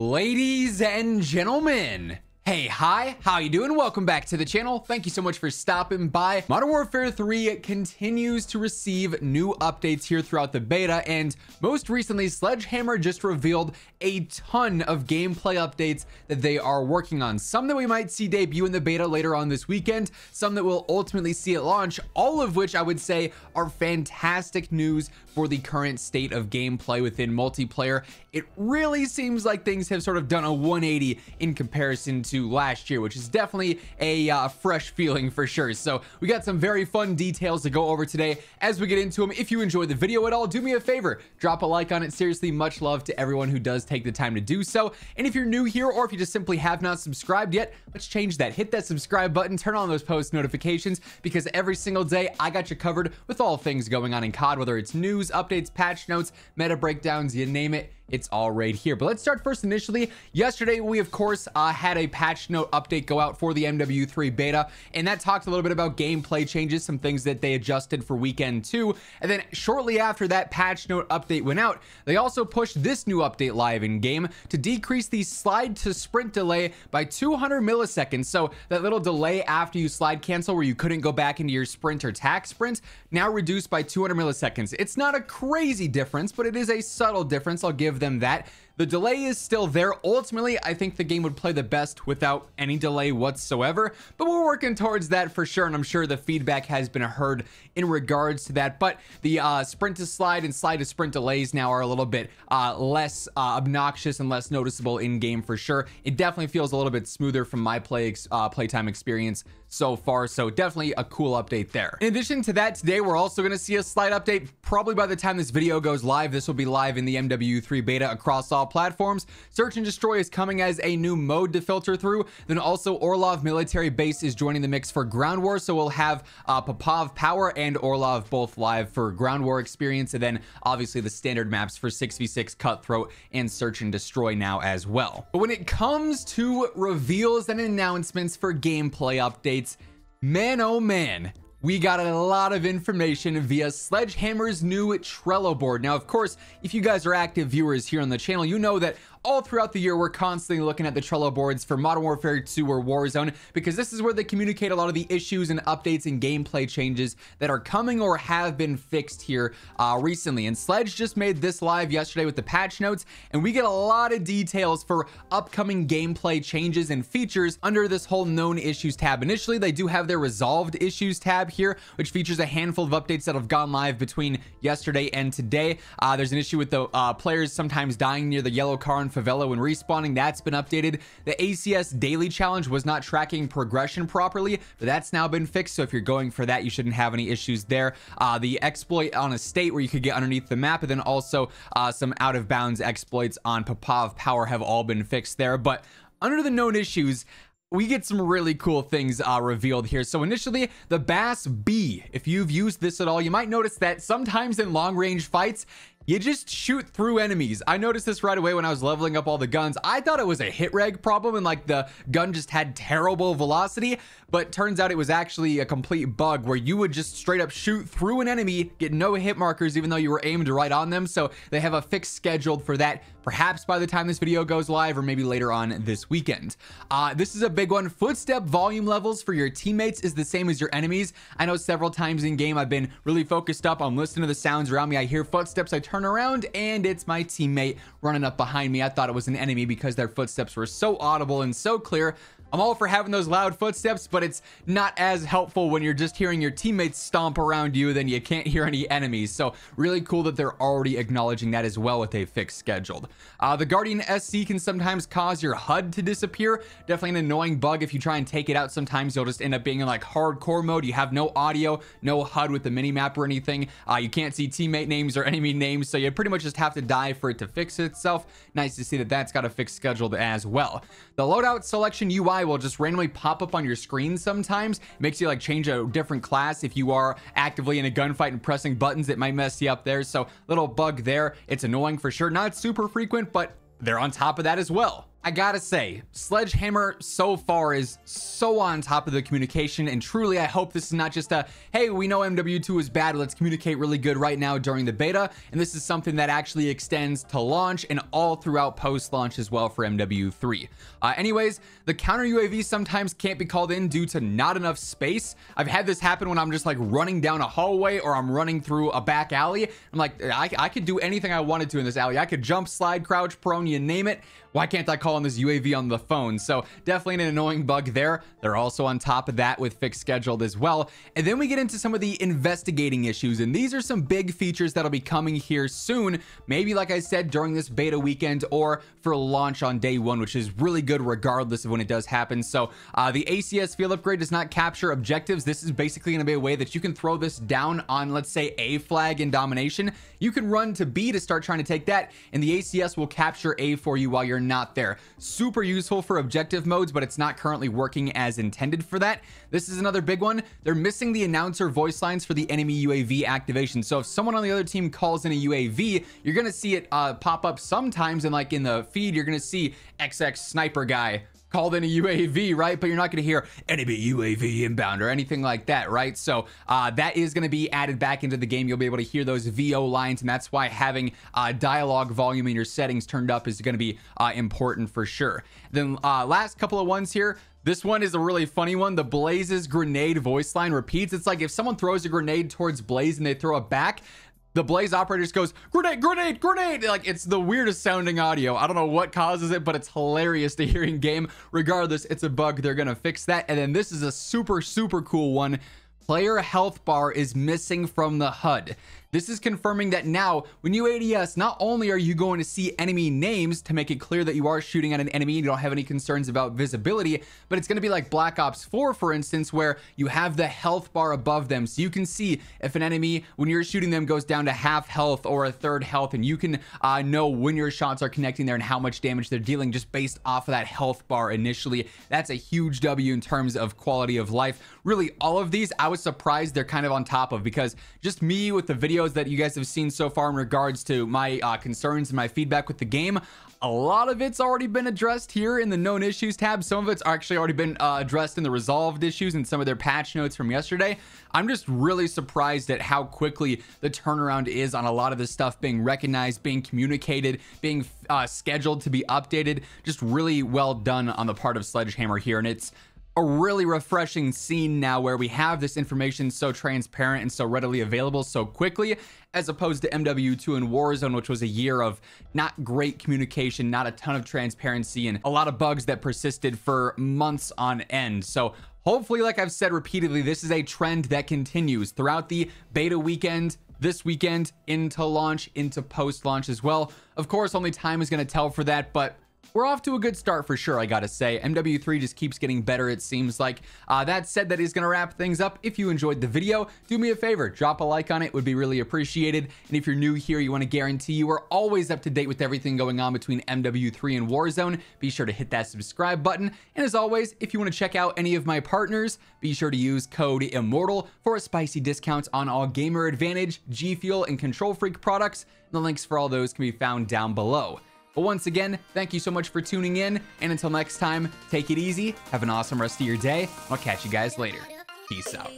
Ladies and gentlemen, hey, hi, how you doing? Welcome back to the channel. Thank you so much for stopping by. Modern Warfare 3 continues to receive new updates here throughout the beta, and most recently, Sledgehammer just revealed a ton of gameplay updates that they are working on. Some that we might see debut in the beta later on this weekend, some that we'll ultimately see at launch, all of which I would say are fantastic news for the current state of gameplay within multiplayer. It really seems like things have sort of done a 180 in comparison to last year, which is definitely a fresh feeling for sure. So we got some very fun details to go over today as we get into them. If you enjoyed the video at all, do me a favor, drop a like on it. Seriously, much love to everyone who does take the time to do so. And if you're new here, or if you just simply have not subscribed yet, let's change that. Hit that subscribe button, turn on those post notifications, because every single day I got you covered with all things going on in COD, whether it's news, updates, patch notes, meta breakdowns, you name it. It's all right here. But let's start first initially. Yesterday, we of course had a patch note update go out for the MW3 beta, and that talked a little bit about gameplay changes, some things that they adjusted for weekend 2. And then shortly after that patch note update went out, they also pushed this new update live in game to decrease the slide to sprint delay by 200 milliseconds. So that little delay after you slide cancel where you couldn't go back into your sprint or tack sprint, now reduced by 200 milliseconds. It's not a crazy difference, but it is a subtle difference. I'll give them that. The delay is still there. Ultimately, I think the game would play the best without any delay whatsoever, but we're working towards that for sure, and I'm sure the feedback has been heard in regards to that. But the sprint to slide and slide to sprint delays now are a little bit less obnoxious and less noticeable in game for sure. It definitely feels a little bit smoother from my playtime experience so far, so definitely a cool update there. In addition to that, today we're also going to see a slight update. Probably by the time this video goes live, this will be live in the MW3 beta across all platforms. Search and Destroy is coming as a new mode to filter through. Then also Orlov Military Base is joining the mix for Ground War, so we'll have Popov Power and Orlov both live for Ground War experience, and then obviously the standard maps for 6v6 Cutthroat and Search and Destroy now as well. But when it comes to reveals and announcements for gameplay updates, man, oh man, we got a lot of information via Sledgehammer's new Trello board. Now, of course, if you guys are active viewers here on the channel, you know that all throughout the year, we're constantly looking at the Trello boards for Modern Warfare 2 or Warzone, because this is where they communicate a lot of the issues and updates and gameplay changes that are coming or have been fixed here recently. And Sledge just made this live yesterday with the patch notes, and we get a lot of details for upcoming gameplay changes and features under this whole known issues tab. Initially, they do have their resolved issues tab here, which features a handful of updates that have gone live between yesterday and today. There's an issue with the players sometimes dying near the yellow car in Favela when respawning. That's been updated. The ACS daily challenge was not tracking progression properly, but that's now been fixed, so if you're going for that, you shouldn't have any issues there. The exploit on a state where you could get underneath the map, and then also some out of bounds exploits on Popov Power have all been fixed there. But under the known issues, we get some really cool things revealed here. So initially, the Bass B, if you've used this at all, you might notice that sometimes in long range fights, you just shoot through enemies. I noticed this right away when I was leveling up all the guns. I thought it was a hit reg problem and like the gun just had terrible velocity, but turns out it was actually a complete bug where you would just straight up shoot through an enemy, get no hit markers even though you were aimed right on them. So they have a fix scheduled for that, perhaps by the time this video goes live or maybe later on this weekend. This is a big one. Footstep volume levels for your teammates is the same as your enemies. I know several times in game I've been really focused up on listening to the sounds around me. I hear footsteps, I turn around and it's my teammate running up behind me. I thought it was an enemy because their footsteps were so audible and so clear. I'm all for having those loud footsteps, but it's not as helpful when you're just hearing your teammates stomp around you, then you can't hear any enemies. So really cool that they're already acknowledging that as well with a fix scheduled. The Guardian SC can sometimes cause your HUD to disappear. Definitely an annoying bug. If you try and take it out, sometimes you'll just end up being in like hardcore mode. You have no audio, no HUD with the minimap or anything. You can't see teammate names or enemy names, so you pretty much just have to die for it to fix itself. Nice to see that that's got a fix scheduled as well. The loadout selection UI will just randomly pop up on your screen sometimes. It makes you like change a different class if you are actively in a gunfight and pressing buttons. It might mess you up there, so little bug there. It's annoying for sure. Not super frequent, but they're on top of that as well. I gotta say, Sledgehammer so far is so on top of the communication, and truly I hope this is not just a, hey, we know MW2 is bad, let's communicate really good right now during the beta, and this is something that actually extends to launch and all throughout post-launch as well for MW3. Anyways, the counter UAV sometimes can't be called in due to not enough space. I've had this happen when I'm just like running down a hallway or I'm running through a back alley. I'm like, I could do anything I wanted to in this alley. I could jump, slide, crouch, prone, you name it. Why can't I call on this UAV on the phone? So definitely an annoying bug there. They're also on top of that with fixed scheduled as well. And then we get into some of the investigating issues, and these are some big features that'll be coming here soon. Maybe like I said, during this beta weekend or for launch on day one, which is really good regardless of when it does happen. So the ACS field upgrade does not capture objectives. This is basically going to be a way that you can throw this down on, let's say, A flag in domination. You can run to B to start trying to take that, and the ACS will capture A for you while you're not there. Super useful for objective modes, but it's not currently working as intended for that. This is another big one. They're missing the announcer voice lines for the enemy UAV activation. So if someone on the other team calls in a UAV, you're going to see it pop up sometimes, and like in the feed, you're going to see XX sniper guy called in a UAV, right? But you're not going to hear enemy UAV inbound or anything like that, right? So that is going to be added back into the game. You'll be able to hear those VO lines, and that's why having dialogue volume in your settings turned up is going to be important for sure. Then last couple of ones here. This one is a really funny one. The Blaze's grenade voice line repeats. It's like if someone throws a grenade towards Blaze and they throw it back, the Blaze operator just goes, grenade, grenade, grenade. Like, it's the weirdest sounding audio. I don't know what causes it, but it's hilarious to hear in game. Regardless, it's a bug. They're going to fix that. And then this is a super, super cool one. Player health bar is missing from the HUD. This is confirming that now when you ADS, not only are you going to see enemy names to make it clear that you are shooting at an enemy and you don't have any concerns about visibility, but it's going to be like Black Ops 4, for instance, where you have the health bar above them. So you can see if an enemy, when you're shooting them, goes down to half health or a third health, and you can know when your shots are connecting there and how much damage they're dealing just based off of that health bar initially. That's a huge W in terms of quality of life. Really, all of these, I was surprised they're kind of on top of, because just me with the videos that you guys have seen so far in regards to my concerns and my feedback with the game, a lot of it's already been addressed here in the known issues tab. Some of it's actually already been addressed in the resolved issues and some of their patch notes from yesterday. I'm just really surprised at how quickly the turnaround is on a lot of this stuff being recognized, being communicated, being scheduled to be updated. Just really well done on the part of Sledgehammer here, and it's a really refreshing scene now where we have this information so transparent and so readily available so quickly, as opposed to MW2 and Warzone, which was a year of not great communication, not a ton of transparency, and a lot of bugs that persisted for months on end. So hopefully, like I've said repeatedly, this is a trend that continues throughout the beta weekend, this weekend, into launch, into post-launch as well. Of course, only time is going to tell for that, but we're off to a good start for sure, I gotta say. MW3 just keeps getting better, it seems like. That said, that is gonna wrap things up. If you enjoyed the video, do me a favor, drop a like on it, would be really appreciated. And if you're new here, you want to guarantee you are always up to date with everything going on between MW3 and Warzone, be sure to hit that subscribe button. And as always, if you want to check out any of my partners, be sure to use code WhosImmortal for a spicy discounts on all Gamer Advantage, G Fuel, and Control Freak products. And the links for all those can be found down below. But once again, thank you so much for tuning in, and until next time, take it easy, have an awesome rest of your day, I'll catch you guys later. Peace out.